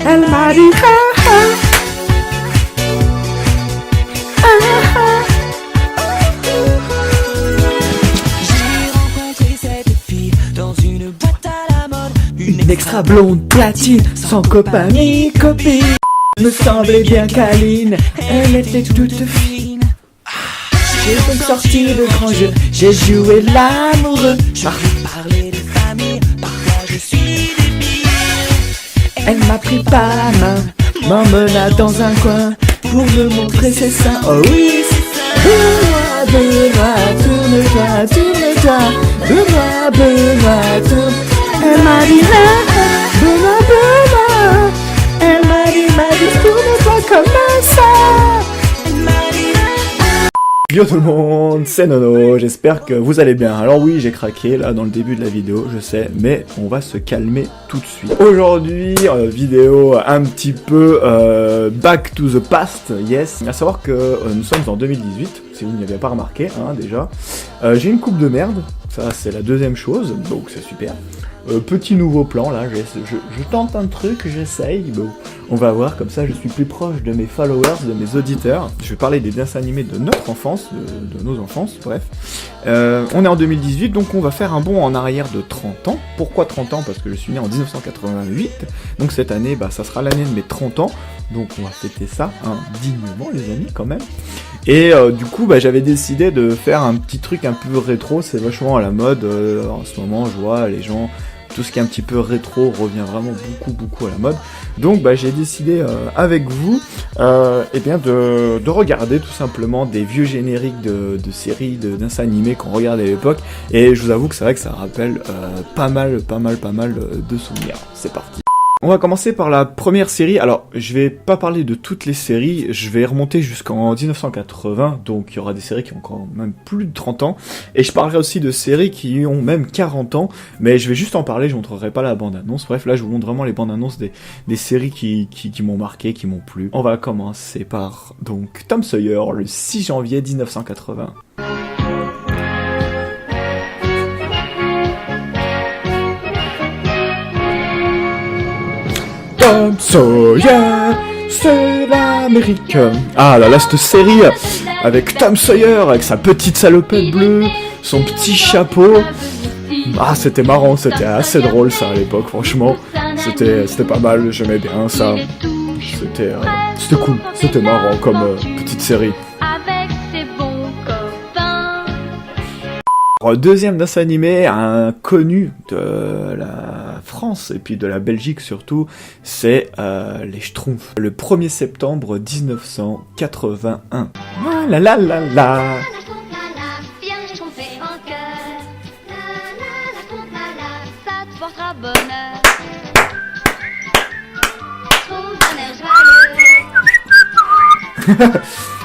Elle m'a dit ah ah, ah ah. J'ai rencontré cette fille dans une boîte à la mode. Une extra blonde platine, sans copain ni copine. Me semblait bien câline, elle était toute fine. J'ai donc sorti le grand jeu, j'ai joué l'amoureux. Parler de famille, parfois je suis débile. Elle m'a pris par la main, m'emmena dans un coin pour me montrer ses seins. Oh oui, Benoît, tourne-toi, tourne-toi, Benoît, tourne. Elle m'a dit Benoît, elle m'a dit tourne-toi comme ça. Yo tout le monde, c'est Nono, j'espère que vous allez bien. Alors oui, j'ai craqué là dans le début de la vidéo, je sais, mais on va se calmer tout de suite. Aujourd'hui, vidéo un petit peu back to the past, yes. À savoir que nous sommes en 2018, si vous n'y avez pas remarqué, hein, déjà. J'ai une coupe de merde, ça c'est la deuxième chose, donc c'est super. Petit nouveau plan là, je tente un truc, j'essaye, bon, on va voir, comme ça je suis plus proche de mes followers, de mes auditeurs. Je vais parler des dessins animés de notre enfance, de nos enfances, bref. On est en 2018, donc on va faire un bond en arrière de 30 ans. Pourquoi 30 ans? Parce que je suis né en 1988, donc cette année, bah, ça sera l'année de mes 30 ans, donc on va fêter ça, hein, dignement les amis quand même. Et du coup, bah, j'avais décidé de faire un petit truc un peu rétro, c'est vachement à la mode, en ce moment je vois les gens... Tout ce qui est un petit peu rétro revient vraiment beaucoup à la mode. Donc bah, j'ai décidé avec vous eh bien de regarder tout simplement des vieux génériques de séries, dessins animés qu'on regardait à l'époque. Et je vous avoue que c'est vrai que ça rappelle pas mal de souvenirs. C'est parti. On va commencer par la première série. Alors, je vais pas parler de toutes les séries, je vais remonter jusqu'en 1980, donc il y aura des séries qui ont quand même plus de 30 ans, et je parlerai aussi de séries qui ont même 40 ans, mais je vais juste en parler, je montrerai pas la bande-annonce. Bref, là je vous montre vraiment les bandes-annonces des séries qui m'ont marqué, qui m'ont plu. On va commencer par, donc, Tom Sawyer, le 6 janvier 1980. Tom Sawyer, c'est l'Amérique. Ah là là, cette série avec Tom Sawyer, avec sa petite salopette bleue, son petit chapeau. Ah, c'était marrant, c'était assez drôle ça à l'époque, franchement. C'était pas mal, j'aimais bien ça. C'était cool, c'était marrant comme petite série. Deuxième dessin animé, un connu de la France et puis de la Belgique surtout, c'est les Schtroumpfs. Le 1er septembre 1981. Ah la la la la.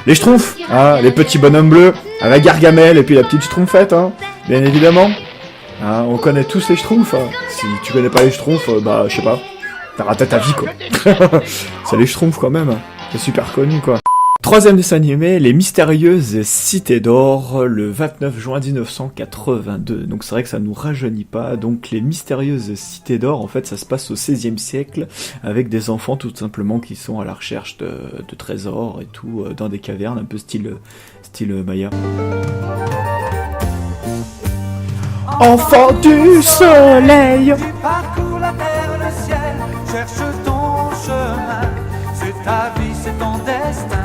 Les Schtroumpfs, ah, les petits bonhommes bleus, avec Gargamel et puis la petite Schtroumpfette, hein, bien évidemment. Ah, on connaît tous les Schtroumpfs. Hein. Si tu connais pas les Schtroumpfs, bah je sais pas, t'as raté ta vie quoi. C'est les Schtroumpfs quand même, c'est super connu quoi. Troisième dessin animé, Les Mystérieuses Cités d'Or, le 29 juin 1982. Donc c'est vrai que ça nous rajeunit pas. Donc Les Mystérieuses Cités d'Or, en fait, ça se passe au XVIe siècle, avec des enfants tout simplement qui sont à la recherche de trésors et tout, dans des cavernes, un peu style Maya. Enfant du soleil, Tu parcours la terre, le ciel, cherche ton chemin. C'est ta vie, c'est ton destin.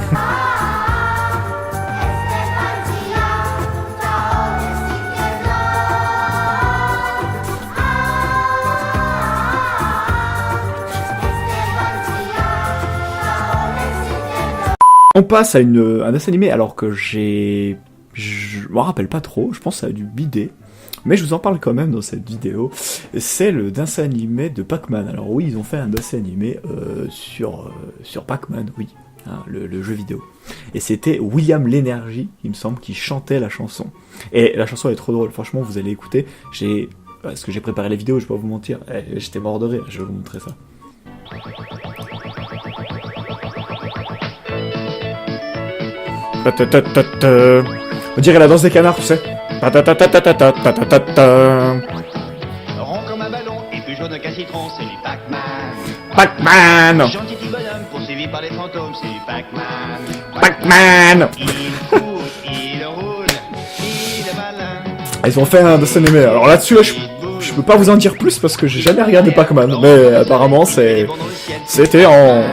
On passe à un dessin animé alors que je m'en rappelle pas trop, je pense que ça a dû bider. Mais je vous en parle quand même dans cette vidéo. C'est le dessin animé de Pac-Man. Alors oui, ils ont fait un dessin animé sur Pac-Man, oui, hein, le jeu vidéo. Et c'était William Lénergie, il me semble, qui chantait la chanson. Et la chanson est trop drôle, franchement, vous allez écouter. Parce que j'ai préparé la vidéo, je vais pas vous mentir, j'étais mort de rire, je vais vous montrer ça. On dirait la danse des canards, tu sais. Rond comme un ballon et plus jaune qu'un citron, c'est du Pac-Man. Pac-Man. Gentil petit bonhomme poursuivi par les fantômes, c'est Pac-Man. Pac-Man. Il court, il roule, il est malin. Ils ont fait un dessin animé. Alors là-dessus, là, je peux pas vous en dire plus parce que j'ai jamais regardé Pac-Man. Mais apparemment, c'était en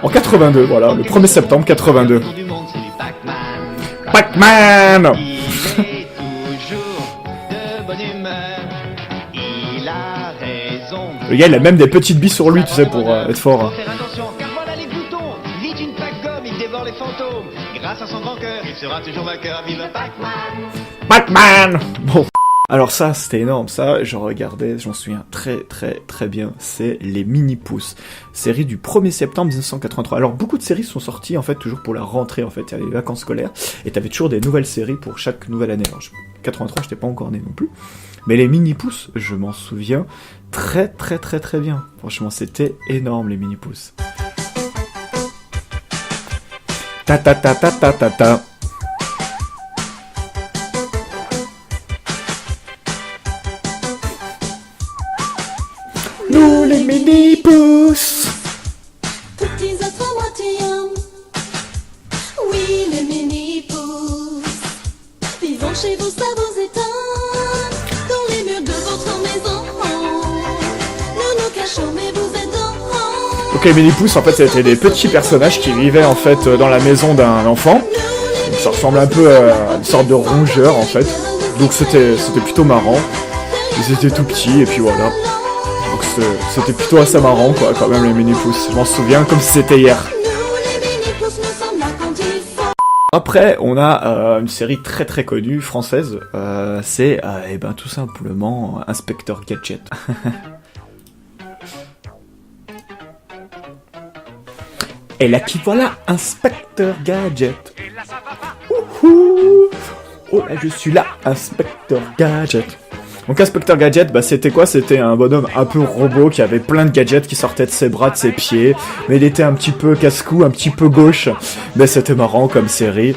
82, voilà, le 1er septembre 82. Autour du monde, c'est du Pac-Man. Pac-Man. Il est toujours de bonne humeur. Il a raison. Le gars, il a même des petites billes sur lui, tu sais, pour être fort. Faut faire attention, car voilà les boutons. Vite une Pac-Gomme, il dévore les fantômes. Grâce à son grand cœur, il sera toujours vainqueur. Vive Pac-Man. Pac-Man. Bon. Alors ça, c'était énorme, ça, je regardais, j'en souviens très bien, c'est les Mini-Pouces, série du 1er septembre 1983. Alors beaucoup de séries sont sorties, en fait, toujours pour la rentrée, en fait, il y avait les vacances scolaires, et t'avais toujours des nouvelles séries pour chaque nouvelle année. Alors, 83, j'étais pas encore né non plus, mais les Mini-Pouces, je m'en souviens très bien. Franchement, c'était énorme, les Mini-Pouces. Ta ta ta ta ta ta ta. Nous les mini-pouces. Petits êtres à moitié hommes, oui les mini-pouces. Vivons chez vous, ça vous étonne, dans les murs de votre maison. Nous nous cachons, mais vous êtes en Donc les mini-pouces, en fait, c'était des petits personnages qui vivaient, en fait, dans la maison d'un enfant. Ça ressemble un peu à une sorte de rongeur, en fait. Donc c'était plutôt marrant. Ils étaient tout petits, et puis voilà. Donc c'était plutôt assez marrant, quoi, quand même, les mini-pouces. Je m'en souviens comme si c'était hier. Après, on a une série très connue, française. C'est, tout simplement, Inspecteur Gadget. Et là, qui voilà, Inspecteur Gadget. Ouhou. Oh là, je suis là, Inspecteur Gadget. Donc Inspecteur Gadget, c'était quoi? C'était un bonhomme un peu robot qui avait plein de gadgets qui sortaient de ses bras, de ses pieds, mais il était un petit peu casse-cou, un petit peu gauche, mais c'était marrant comme série,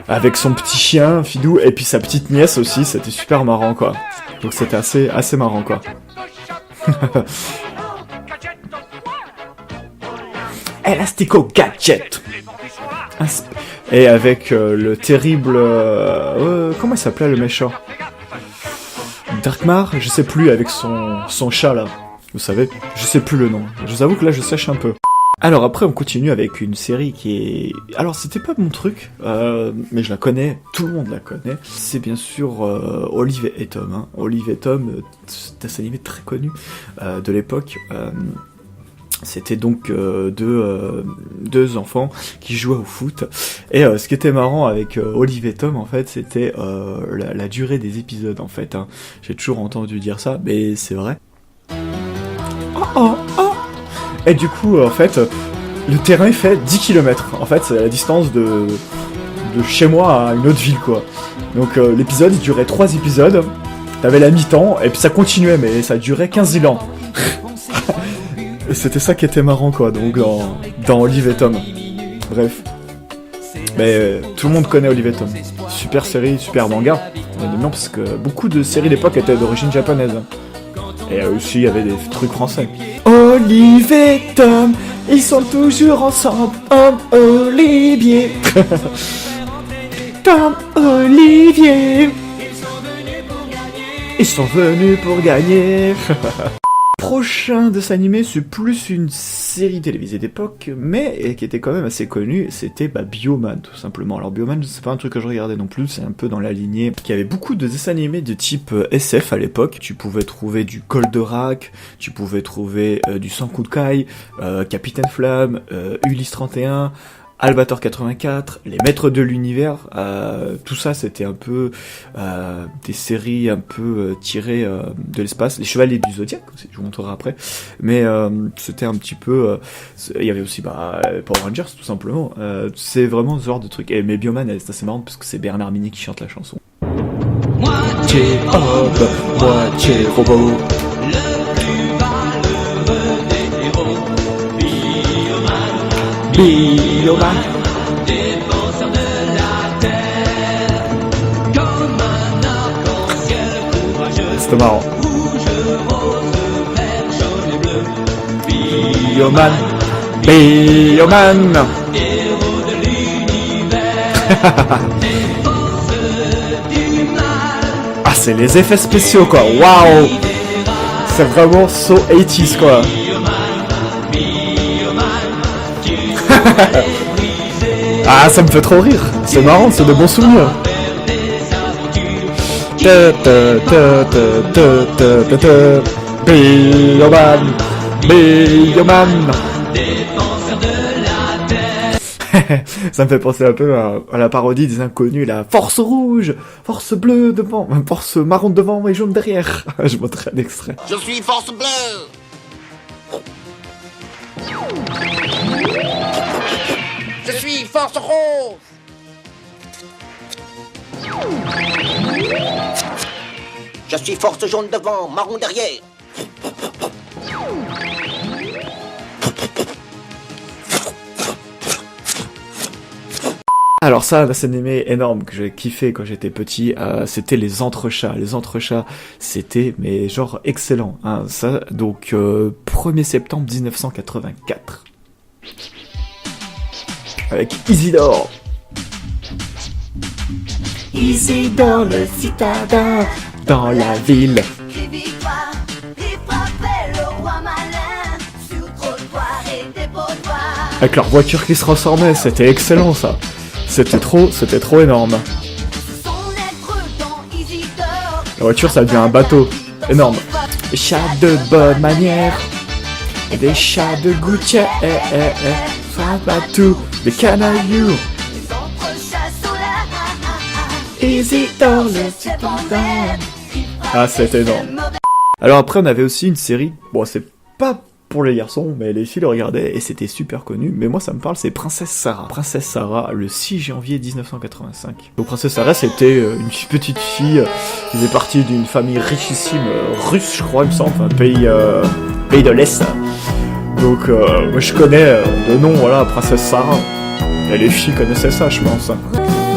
avec son petit chien, Fidou, et puis sa petite nièce aussi, c'était super marrant, quoi. Donc c'était assez marrant, quoi. Elastico Gadget. Et avec le terrible... comment il s'appelait le méchant? Darkmar, je sais plus, avec son chat là, vous savez, je sais plus le nom, je vous avoue que là je sèche un peu. Alors après on continue avec une série qui est... Alors c'était pas mon truc, mais je la connais, tout le monde la connaît, c'est bien sûr Olive et Tom, hein. Olive et Tom, c'est un animé très connu de l'époque. C'était donc deux enfants qui jouaient au foot. Et ce qui était marrant avec Olive et Tom, en fait, c'était la durée des épisodes, en fait. Hein. J'ai toujours entendu dire ça, mais c'est vrai. Oh. Et du coup, en fait, le terrain fait 10 km. En fait, c'est la distance de chez moi à une autre ville, quoi. Donc l'épisode, il durait 3 épisodes. T'avais la mi-temps, et puis ça continuait, mais ça durait 15 ans. Et c'était ça qui était marrant, quoi, donc dans Olive et Tom. Bref. Mais tout le monde connaît Olive et Tom. Super série, super manga. Non, parce que beaucoup de séries d'époque étaient d'origine japonaise. Et aussi, il y avait des trucs français. Olive et Tom, ils sont toujours ensemble. Olivier. Tom, Olivier. Ils sont venus pour gagner. Prochain dessin animé, c'est plus une série télévisée d'époque, mais qui était quand même assez connue, c'était Bioman, tout simplement. Alors Bioman, c'est pas un truc que je regardais non plus, c'est un peu dans la lignée, qui avait beaucoup de dessins animés de type SF à l'époque. Tu pouvais trouver du Goldorak, tu pouvais trouver du Sankukai, Capitaine Flamme, Ulysse 31... Albator 84, Les Maîtres de l'Univers, tout ça c'était un peu des séries un peu tirées de l'espace. Les Chevaliers du Zodiaque aussi, je vous montrerai après. Mais c'était un petit peu... il y avait aussi Power Rangers tout simplement. C'est vraiment ce genre de truc. Mais Bioman, c'est assez marrant parce que c'est Bernard Minet qui chante la chanson. Moitié homme, moitié robot. Bioman, défenseur de la terre, comme un arc-en-ciel courageux. C'était marrant. Rouge, rose, vert, jaune et bleu. Bioman, Bioman. Ah, c'est les effets spéciaux quoi, waouh. C'est vraiment so 80s quoi. Ah, ça me fait trop rire, c'est marrant, c'est de bons souvenirs. Bioman, Bioman. Ça me fait penser un peu à la parodie des inconnus, la force rouge, force bleue devant, force marron devant et jaune derrière. Je montrerai un extrait. Je suis force bleue. Je suis force rose. Je suis force jaune devant, marron derrière. Alors ça, un dessin animé énorme que j'ai kiffé quand j'étais petit, c'était les Entrechats. Les Entrechats, c'était mais genre excellent. Hein, ça, donc 1er septembre 1984. Avec Isidore. Isidore le citadin dans la ville. Crie victoire, il frappait le roi malin sur trottoir et dépotoir. Avec leur voiture qui se transformait, c'était excellent ça. C'était trop énorme. Son être dans Isidore. La voiture, ça devient un bateau. Énorme. Des chats de bonne manière. Et des chats de gouttière. Frappe à tout. Des canailloux. Les entrechats sont là. Isidore le citadin. Ah, c'est énorme. Alors après, on avait aussi une série. Bon, c'est pas pour les garçons, mais les filles le regardaient et c'était super connu. Mais moi, ça me parle, c'est Princesse Sarah. Princesse Sarah, le 6 janvier 1985. Donc Princesse Sarah, c'était une petite fille qui faisait partie d'une famille richissime russe, je crois, il me semble, enfin, pays de l'Est. Donc moi, je connais de nom, voilà, Princesse Sarah. Et les filles connaissaient ça, je pense.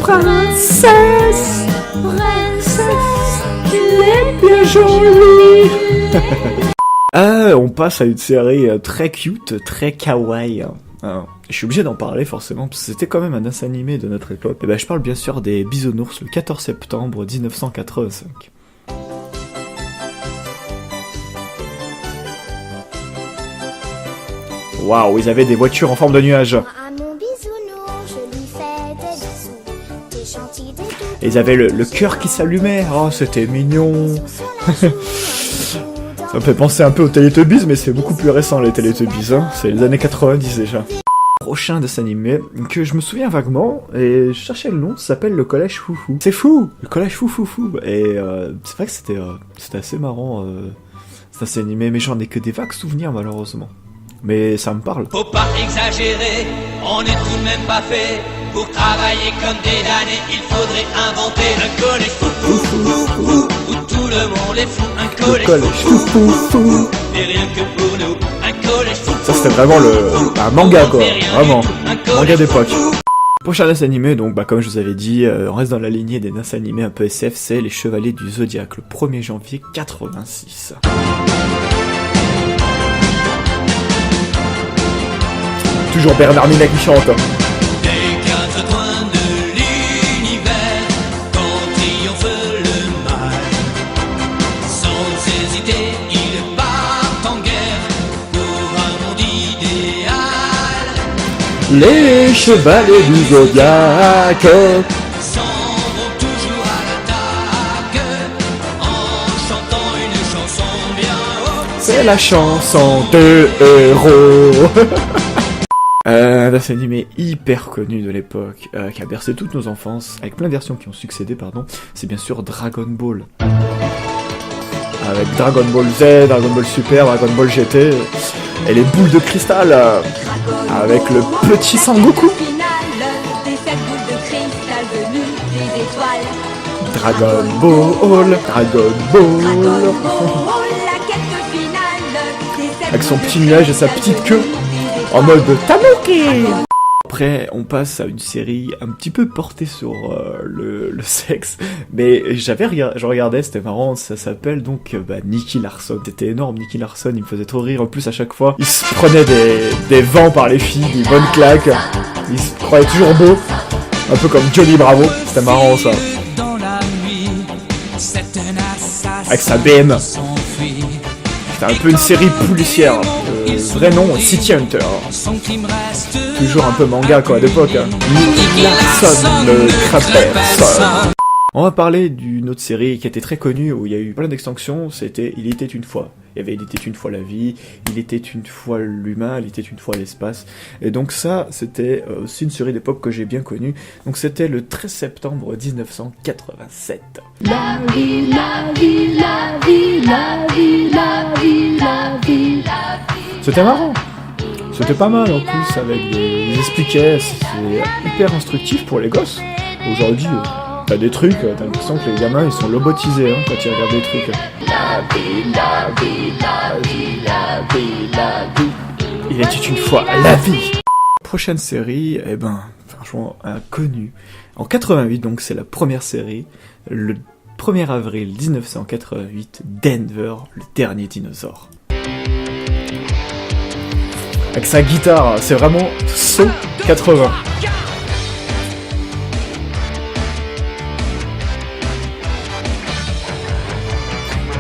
Princesse, princesse, tu es bien jolie. On passe à une série très cute, très kawaii. Je suis obligé d'en parler forcément, parce que c'était quand même un dessin animé de notre époque. Et ben, je parle bien sûr des Bisounours, le 14 septembre 1985. Waouh, ils avaient des voitures en forme de nuages. À mon bisounours, je lui fais des bisous. T'es gentil, t'es tout. Et ils avaient le cœur qui s'allumait. Oh, c'était mignon. Ça me fait penser un peu aux Teletubbies, mais c'est beaucoup plus récent les Teletubbies, hein. C'est les années 90 déjà. Prochain dessin animé que je me souviens vaguement, et je cherchais le nom, ça s'appelle le Collège Foufou. C'est fou, le Collège Foufou. Et c'est vrai que c'était assez marrant cet dessin animé, mais j'en ai que des vagues souvenirs malheureusement. Mais ça me parle. Faut pas exagérer, on est tout de même pas fait. Pour travailler comme des damnés, il faudrait inventer un collège foufou, où tout le monde est fou. Un collège foufou, et rien que pour nous, un collège foufou. Ça c'était vraiment un manga quoi, vraiment, manga d'époque. Prochain dessin animé, donc comme je vous avais dit, on reste dans la lignée des dessins animés un peu SF, c'est Les Chevaliers du Zodiaque, le 1er janvier 86. Toujours Bernard Minet qui chante. Des quatre coins de l'univers, quand triomphe le mal, sans hésiter, ils partent en guerre pour un monde idéal. Les Chevaliers du Zodiaque S'en vont toujours à l'attaque, en chantant une chanson bien haute. c'est la chanson de héros. Un dessin animé hyper connu de l'époque, qui a bercé toutes nos enfances, avec plein de versions qui ont succédé, c'est bien sûr Dragon Ball. Avec Dragon Ball Z, Dragon Ball Super, Dragon Ball GT, et les boules de cristal, avec le petit Sangoku. Dragon Ball, Dragon Ball. Avec son petit nuage et sa petite queue, en mode Tanuki. Après, on passe à une série un petit peu portée sur le sexe, mais je regardais, c'était marrant, ça s'appelle donc Nicky Larson. C'était énorme, Nicky Larson, il me faisait trop rire, en plus à chaque fois, il se prenait des vents par les filles, des bonnes claques, il se croyait toujours beau, un peu comme Johnny Bravo, c'était marrant ça. Avec sa BM. C'était un peu une série policière. Vrai nom, City Hunter. Toujours un peu manga quoi à l'époque. Nicky Larson, le crapper. On va parler d'une autre série qui était très connue où il y a eu plein d'extensions. C'était Il était une fois. Il y avait Il était une fois la vie, Il était une fois l'humain, Il était une fois l'espace. Et donc ça, c'était aussi une série d'époque que j'ai bien connue. Donc c'était le 13 septembre 1987. La vie, la vie, la vie, la vie, la vie, la vie, la vie. C'était marrant. C'était pas mal en plus avec des... Ils expliquaient, c'est hyper instructif pour les gosses. Aujourd'hui, t'as des trucs, t'as l'impression que les gamins ils sont lobotisés quand ils regardent des trucs. La vie, la vie, la vie, la vie, la vie. Il était une fois la vie. Prochaine série, franchement, inconnue. En 88, donc c'est la première série, le 1er avril 1988, Denver, le dernier dinosaure. Avec sa guitare, c'est vraiment saut 80.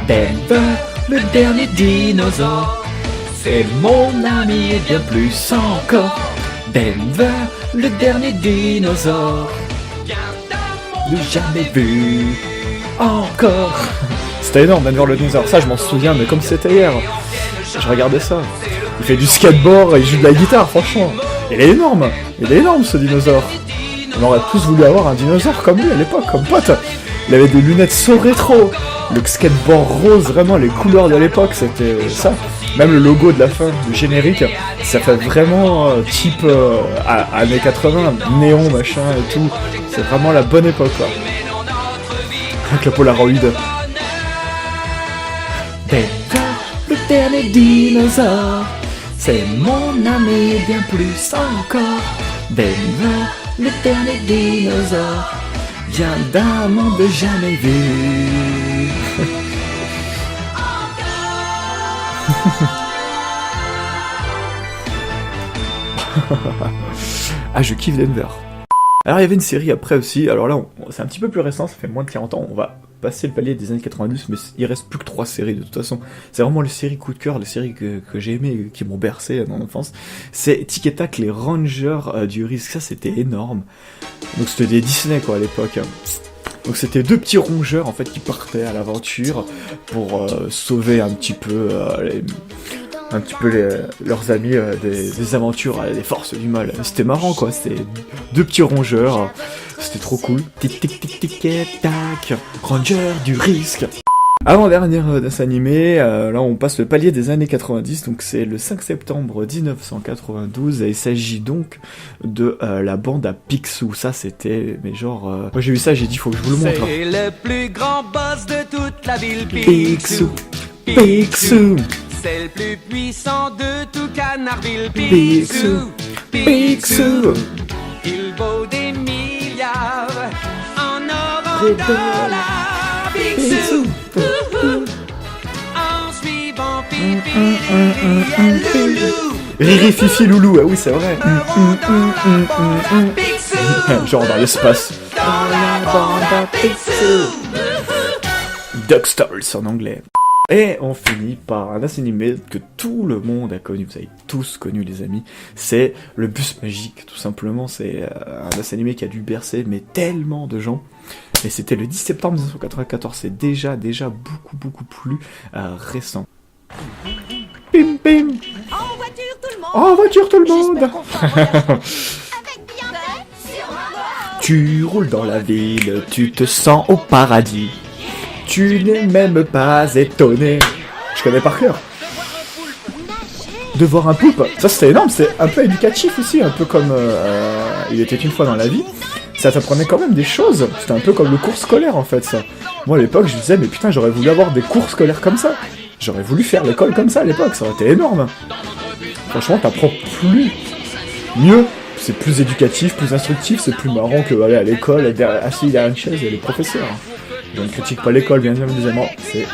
Denver, le dernier dinosaure, c'est mon ami et bien plus encore. Denver, le dernier dinosaure, ne jamais vu encore. C'était énorme, Denver le dinosaure, ça je m'en souviens, mais comme c'était hier. Je regardais ça. Il fait du skateboard, il joue de la guitare, franchement. Il est énorme ce dinosaure. On aurait tous voulu avoir un dinosaure comme lui à l'époque, comme pote. Il avait des lunettes so rétro. Le skateboard rose, vraiment les couleurs de l'époque, c'était ça. Même le logo de la fin, le générique, ça fait vraiment type années 80, néon, machin et tout. C'est vraiment la bonne époque, quoi. Avec le Polaroid. Le dernier dinosaure, c'est mon ami bien plus encore. Denver, le dernier dinosaure, vient d'un monde jamais vu. Ah, je kiffe Denver. Alors il y avait une série après aussi, alors là c'est un petit peu plus récent, ça fait moins de 40 ans, on va passer le palier des années 90, mais il reste plus que 3 séries de toute façon. C'est vraiment les séries coup de cœur, les séries que j'ai aimées, qui m'ont bercé dans l'enfance. C'est Tic et Tac, les Rangers du risque, ça c'était énorme. Donc c'était des Disney quoi à l'époque. Donc c'était 2 petits rongeurs en fait qui partaient à l'aventure pour sauver un petit peu leurs amis des aventures des forces du mal. C'était marrant quoi, c'était 2 petits rongeurs, c'était trop cool. Tic tic tic tic et tac, Ranger du risque. Avant-dernière dessin animé, là on passe le palier des années 90, donc c'est le 5 septembre 1992, et il s'agit donc de la bande à Picsou. Ça c'était, mais genre, moi j'ai vu ça, j'ai dit faut que je vous le montre. C'est le plus grand boss de toute la ville, Picsou, Picsou, c'est le plus puissant de tout Canardville, Picsou, Picsou. Il vaut des milliards en or, en dollars, Picsou. En suivant Pipi et Loulou. Riri, Fifi, Loulou, ah oui c'est vrai. Genre dans l'espace. Dans la bande à Picsou. DuckTales en anglais. Et on finit par un dessin animé que tout le monde a connu, vous avez tous connu les amis, c'est le Bus Magique, tout simplement, c'est un dessin animé qui a dû bercer mais tellement de gens, et c'était le 10 septembre 1994, c'est déjà beaucoup plus récent. Pim pim. En voiture tout le monde. En voiture tout le monde. J'espère qu'on fera un voyage avec bien sur ma voie. Tu roules dans la ville, tu te sens au paradis. Tu n'es même pas étonné. Je connais par cœur. De voir un poulpe. Ça c'était énorme, c'est un peu éducatif aussi, un peu comme Il était une fois dans la vie. Ça t'apprenait quand même des choses. C'était un peu comme le cours scolaire en fait ça. Moi à l'époque je disais mais putain j'aurais voulu avoir des cours scolaires comme ça. J'aurais voulu faire l'école comme ça à l'époque, ça aurait été énorme. Franchement t'apprends plus mieux c'est plus éducatif, plus instructif, c'est plus marrant que aller à l'école, assis derrière une chaise et les professeurs. Je ne critique pas l'école, bien évidemment, c'est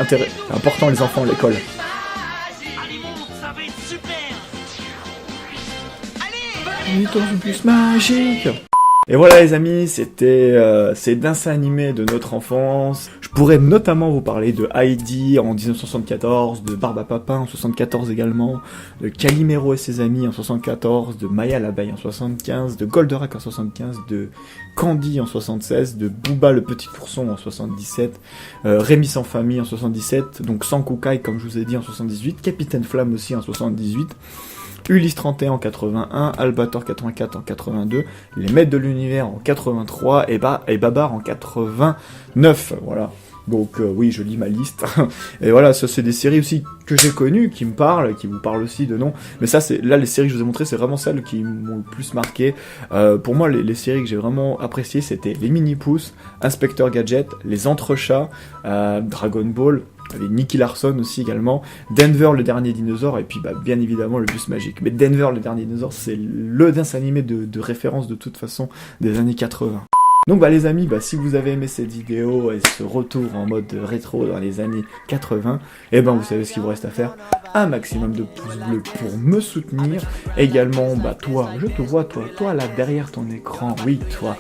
important les enfants, l'école. Allez, ton bus magique. Et voilà les amis, c'était ces dessins animés de notre enfance. Je pourrais notamment vous parler de Heidi en 1974, de Barbe à Papin en 74 également, de Calimero et ses amis en 74, de Maya l'abeille en 75, de Goldorak en 75, de Candy en 76, de Booba le petit ourson en 77, Rémi sans famille en 77, donc Sankukai comme je vous ai dit en 78, Capitaine Flamme aussi en 78, Ulysse 31 en 81, Albator 84 en 82, Les Maîtres de l'Univers en 83 et Babar en 89, voilà. Donc oui, je lis ma liste. Et voilà, ça c'est des séries aussi que j'ai connues, qui me parlent, qui vous parlent aussi de nom. Mais ça, là, les séries que je vous ai montrées, c'est vraiment celles qui m'ont le plus marqué. Pour moi, les séries que j'ai vraiment appréciées, c'était les Mini-Pouces, Inspecteur Gadget, les Entrechats, Dragon Ball, les Nicky Larson aussi également, Denver le dernier dinosaure, et puis bien évidemment le bus magique. Mais Denver le dernier dinosaure, c'est le dessin animé de référence de toute façon des années 80. Donc les amis, si vous avez aimé cette vidéo et ce retour en mode rétro dans les années 80, vous savez ce qu'il vous reste à faire, un maximum de pouces bleus pour me soutenir. Également, toi, je te vois, toi là derrière ton écran, oui, toi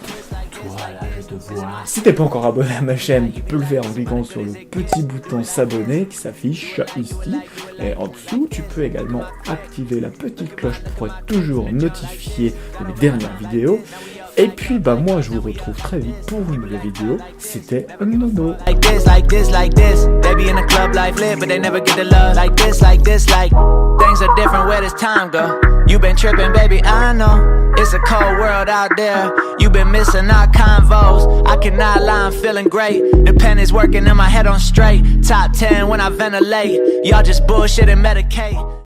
là je te vois. Si t'es pas encore abonné à ma chaîne, tu peux le faire en cliquant sur le petit bouton s'abonner qui s'affiche ici. Et en dessous, tu peux également activer la petite cloche pour être toujours notifié de mes dernières vidéos. Et puis moi je vous retrouve très vite pour une nouvelle vidéo. C'était Nono. Like this, they be in the club life lit, but they never get the love. Like this, like things are different where this time go. You been tripping, baby, I know. It's a cold world out there. You been missing our convos. I cannot lie, I'm feeling great. The pen is working and my head on straight. Top 10 when I ventilate. Y'all just bullshit and medicate.